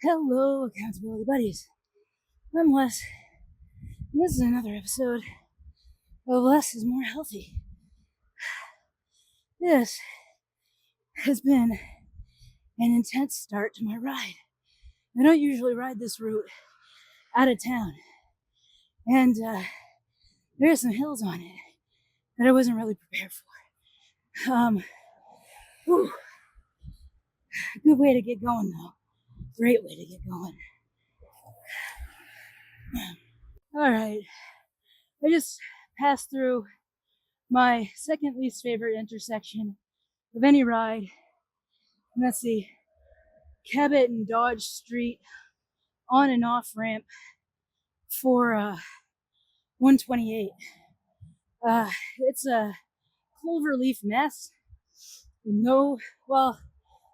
Hello, accountability buddies. I'm Les, and this is another episode of Less is More Healthy. This has been an intense start to my ride. I don't usually ride this route out of town, and there are some hills on it that I wasn't really prepared for. Good way to get going, though. Great way to get going. All right, I just passed through my second least favorite intersection of any ride, and that's the Cabot and Dodge Street on and off ramp for 128. It's a clover leaf mess. No, well,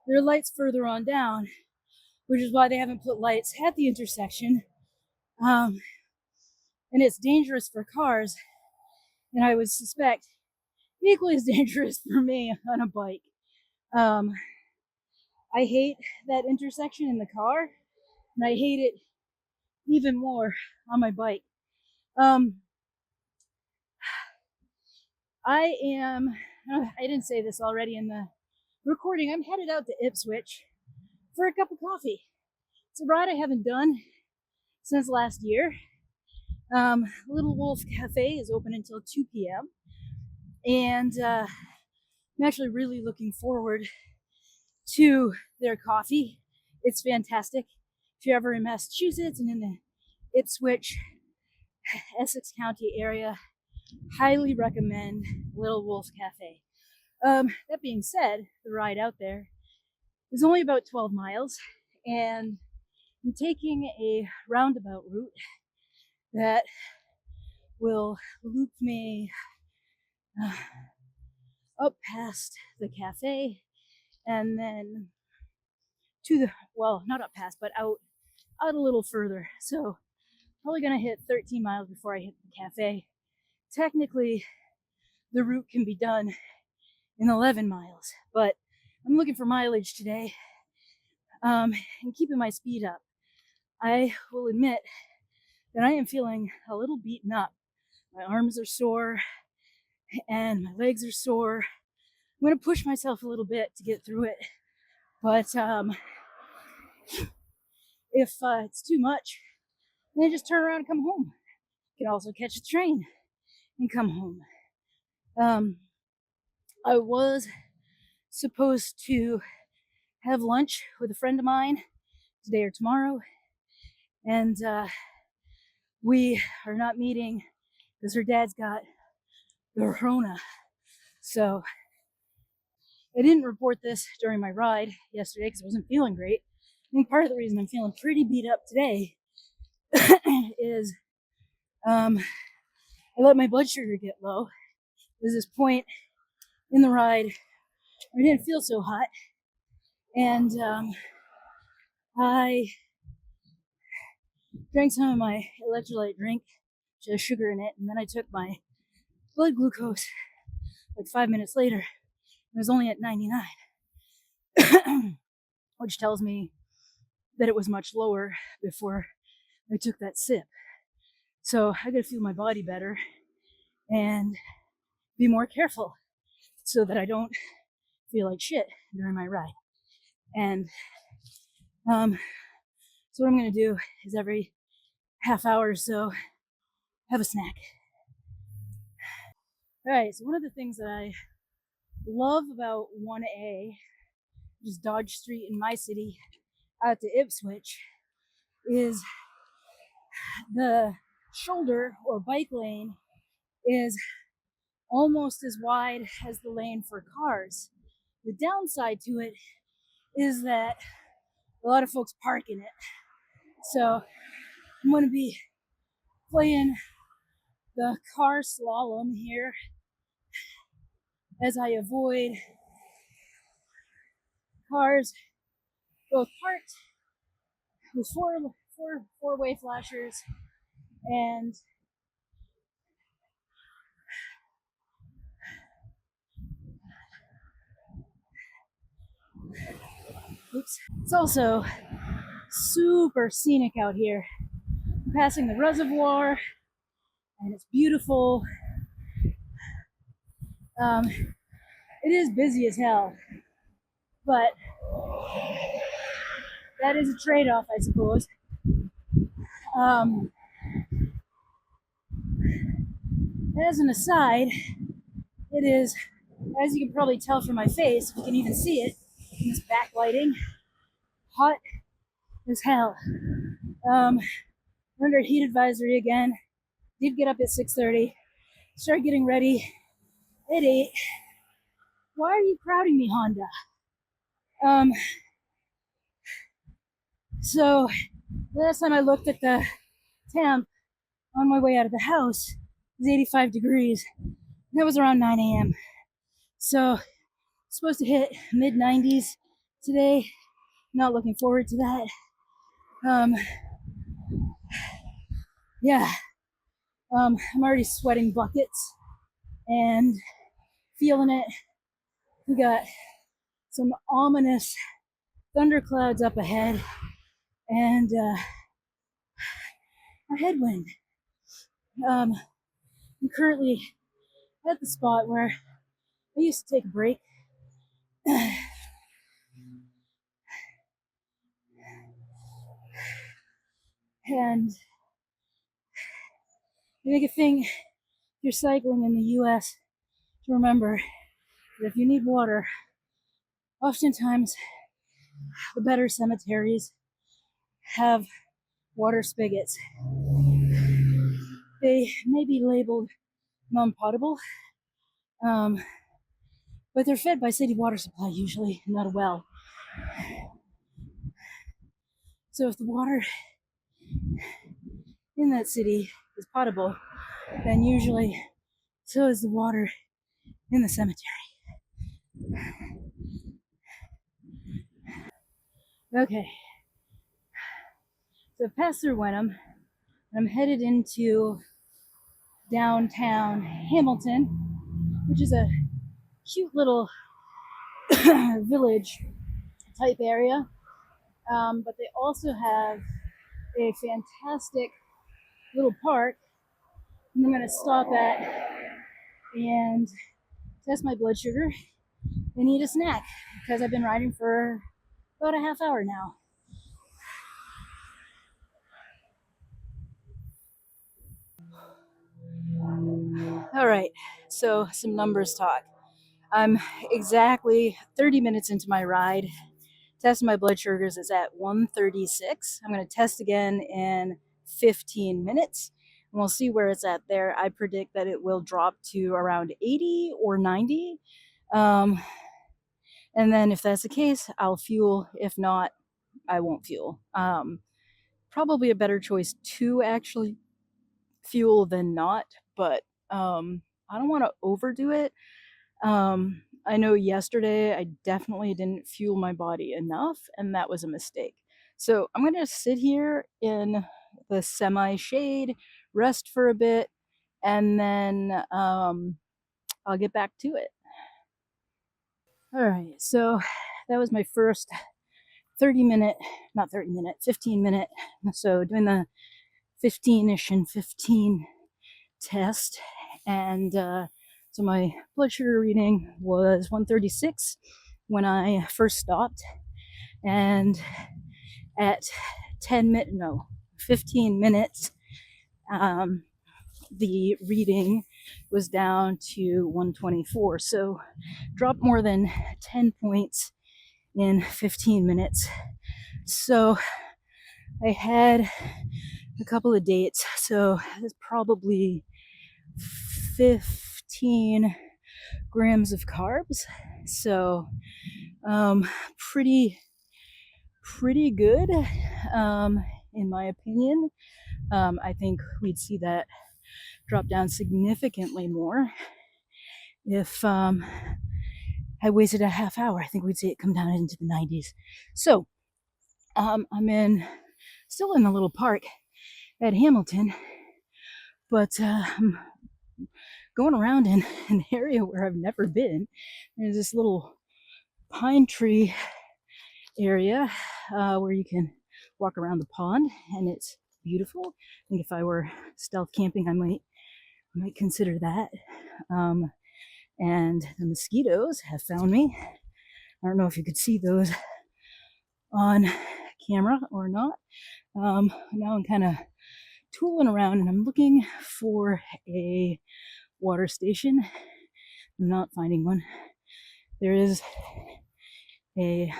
there are lights further on down, which is why they haven't put lights at the intersection. And it's dangerous for cars, and I would suspect equally as dangerous for me on a bike. I hate that intersection in the car, and I hate it even more on my bike. I didn't say this already in the recording. I'm headed out to Ipswich for a cup of coffee. It's a ride I haven't done since last year. Little Wolf Cafe is open until 2 p.m. And I'm actually really looking forward to their coffee. It's fantastic. If you're ever in Massachusetts and in the Ipswich, Essex County area, highly recommend Little Wolf Cafe. That being said, the ride out there is only about 12 miles, and I'm taking a roundabout route that will loop me up past the cafe and then to the, well, not up past, but out a little further. So probably gonna hit 13 miles before I hit the cafe. Technically, the route can be done in 11 miles, but I'm looking for mileage today, and keeping my speed up. I will admit that I am feeling a little beaten up. My arms are sore and my legs are sore. I'm going to push myself a little bit to get through it, but if it's too much, then I just turn around and come home. You can also catch a train and come home. I was supposed to have lunch with a friend of mine today or tomorrow, and we are not meeting because her dad's got the Rona. So I didn't report this during my ride yesterday because I wasn't feeling great. I think part of the reason I'm feeling pretty beat up today is I let my blood sugar get low. There's this point in the ride where I didn't feel so hot, and I drank some of my electrolyte drink, which has sugar in it, and then I took my blood glucose like 5 minutes later. It was only at 99, which tells me that it was much lower before I took that sip. So I gotta feel my body better and be more careful so that I don't feel like shit during my ride. And so what I'm gonna do is every half hour or so have a snack. All right, so one of the things that I love about 1A, which is Dodge Street in my city, out to Ipswich, is the shoulder or bike lane is almost as wide as the lane for cars. The downside to it is that a lot of folks park in it. So I'm going to be playing the car slalom here as I avoid cars both parked with four-way flashers and oops. It's also super scenic out here. I'm passing the reservoir, and it's beautiful. It is busy as hell, but that is a trade-off, I suppose. As an aside, it is, as you can probably tell from my face, if you can even see it in this backlighting, hot as hell. We're under heat advisory again. Did get up at 6:30. Started getting ready at 8. Why are you crowding me, Honda? So last time I looked at the temp on my way out of the house, it was 85 degrees. That was around 9 a.m. So supposed to hit mid 90s today. Not looking forward to that. Yeah. I'm already sweating buckets and feeling it. We got some ominous thunderclouds up ahead and a headwind. I'm currently at the spot where I used to take a break. And the big thing if you're cycling in the US to remember that if you need water, oftentimes the better cemeteries have water spigots. They may be labeled non-potable, but they're fed by city water supply usually, not a well. So if the water in that city is potable, then usually so is the water in the cemetery. Okay, so I've passed through Wenham, and I'm headed into downtown Hamilton, which is a cute little village type area. But they also have a fantastic little park I'm going to stop at and test my blood sugar and eat a snack because I've been riding for about a half hour now. All right, so some numbers talk. I'm exactly 30 minutes into my ride. Testing my blood sugars is at 136. I'm going to test again in 15 minutes and we'll see where it's at there. I predict that it will drop to around 80 or 90. And then if that's the case, I'll fuel. If not, I won't fuel. Probably a better choice to actually fuel than not, but I don't want to overdo it. I know yesterday I definitely didn't fuel my body enough, and that was a mistake. So I'm going to sit here in the semi shade, rest for a bit, and then I'll get back to it. All right, so that was my first 15 minute. So doing the 15ish and 15 test. And so my blood sugar reading was 136 when I first stopped. And at 15 minutes, the reading was down to 124. So dropped more than 10 points in 15 minutes. So I had a couple of dates. So it's probably 15 grams of carbs. So pretty good in my opinion. I think we'd see that drop down significantly more if I waited a half hour. I think we'd see it come down into the 90s. So I'm still in the little park at Hamilton, but I'm going around in an area where I've never been. There's this little pine tree area where you can walk around the pond, and it's beautiful. I think if I were stealth camping, I might consider that. And the mosquitoes have found me. I don't know if you could see those on camera or not. Now I'm kind of tooling around and I'm looking for a water station. I'm not finding one. There is a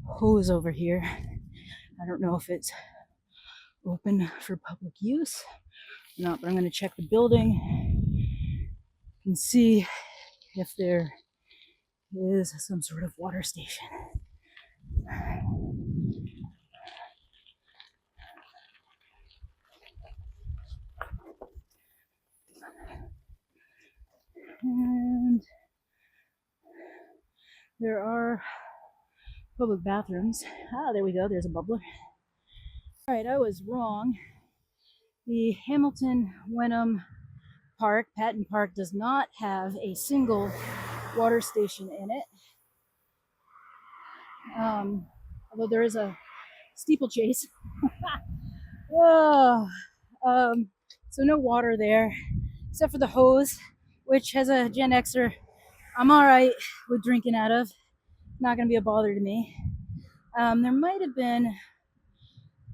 hose over here. I don't know if it's open for public use or not, but I'm going to check the building and see if there is some sort of water station. And there are public bathrooms. Ah, there we go. There's a bubbler. All right, I was wrong. The Hamilton Wenham Park, Patton Park, does not have a single water station in it. Although there is a steeplechase. Oh, so no water there, except for the hose, which has a Gen Xer I'm all right with drinking out of. Not going to be a bother to me. There might have been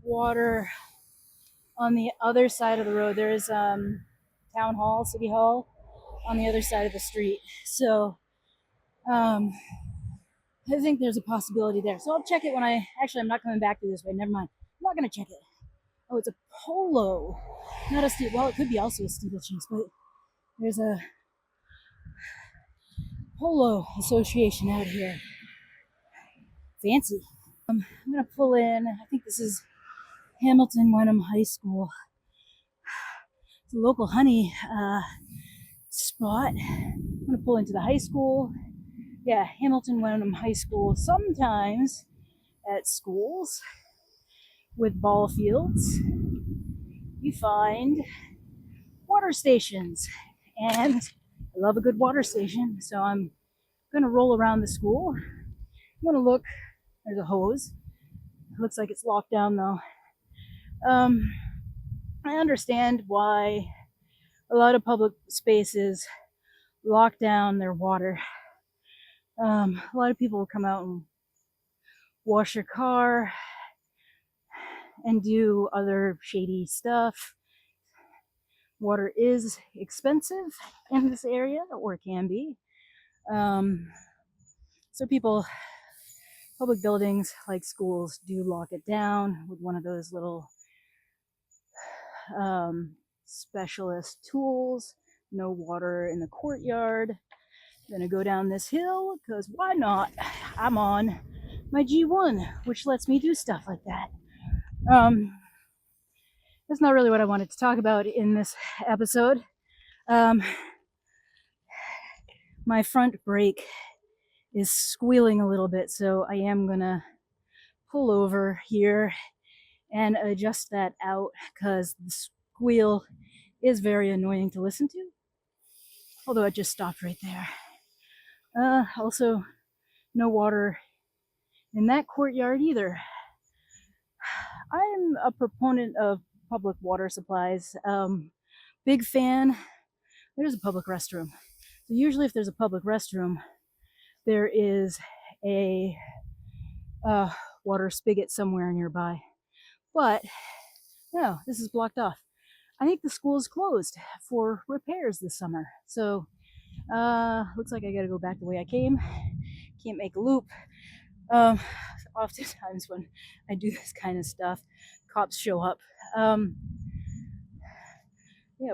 water on the other side of the road. There is town hall, city hall on the other side of the street. So I think there's a possibility there. So I'll check it when I'm not coming back to this way. Never mind. I'm not going to check it. Oh, it's a polo, not a steeple. Well, it could be also a steeplechase, but there's a polo association out here. Fancy. I'm going to pull in. I think this is Hamilton Wenham High School. It's a local honey spot. I'm going to pull into the high school. Yeah, Hamilton Wenham High School. Sometimes at schools with ball fields, you find water stations. And I love a good water station, so I'm going to roll around the school. I'm going to look. There's a hose. It looks like it's locked down, though. I understand why a lot of public spaces lock down their water. A lot of people will come out and wash your car and do other shady stuff. Water is expensive in this area, or can be. So public buildings like schools do lock it down with one of those little specialist tools. No water in the courtyard. I'm gonna go down this hill because why not? I'm on my G1, which lets me do stuff like that. That's not really what I wanted to talk about in this episode. My front brake is squealing a little bit, so I am gonna pull over here and adjust that out because the squeal is very annoying to listen to. Although it just stopped right there. Also, no water in that courtyard either. I'm a proponent of public water supplies. Big fan. There's a public restroom. So usually if there's a public restroom, there is a water spigot somewhere nearby. But no, this is blocked off. I think the school is closed for repairs this summer. So looks like I gotta go back the way I came. Can't make a loop. Oftentimes when I do this kind of stuff, cops show up. Yeah,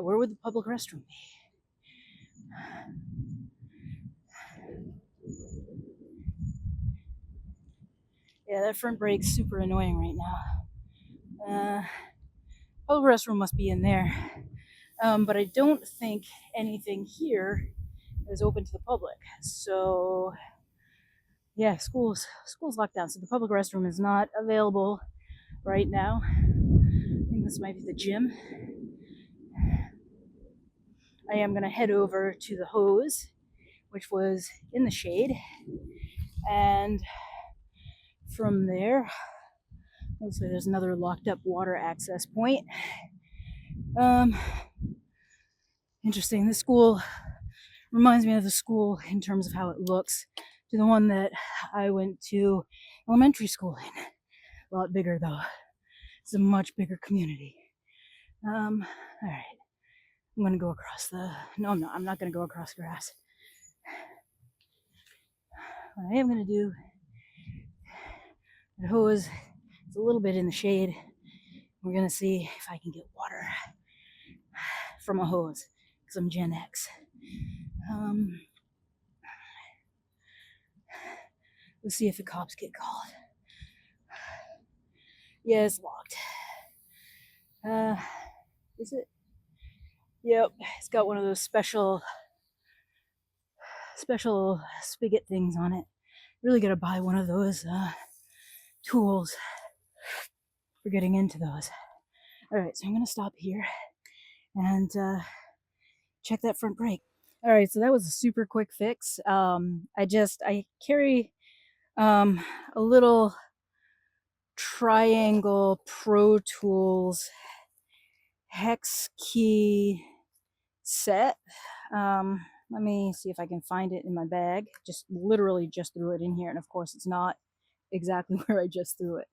where would the public restroom be? Yeah, that front brake's super annoying right now. Public restroom must be in there. But I don't think anything here is open to the public. So yeah, school's locked down. So the public restroom is not available right now. I think this might be the gym. I am gonna head over to the hose, which was in the shade. And from there, Looks like there's another locked up water access point. Interesting. This school reminds me of the school in terms of how it looks to the one that I went to elementary school in. A lot bigger though. It's a much bigger community. All right. I'm gonna go across the. No, I'm not. I'm not gonna go across grass. What I am gonna do. The hose. It's a little bit in the shade. We're gonna see if I can get water from a hose because I'm Gen X. Let's see if the cops get called. Yeah, it's locked. Is it? Yep, it's got one of those special spigot things on it. Really gotta buy one of those tools for getting into those. All right, so I'm gonna stop here and check that front brake. All right, so that was a super quick fix. I carry a little Triangle Pro Tools hex key set. Let me see if I can find it in my bag. Just literally just threw it in here, and of course it's not exactly where I just threw it.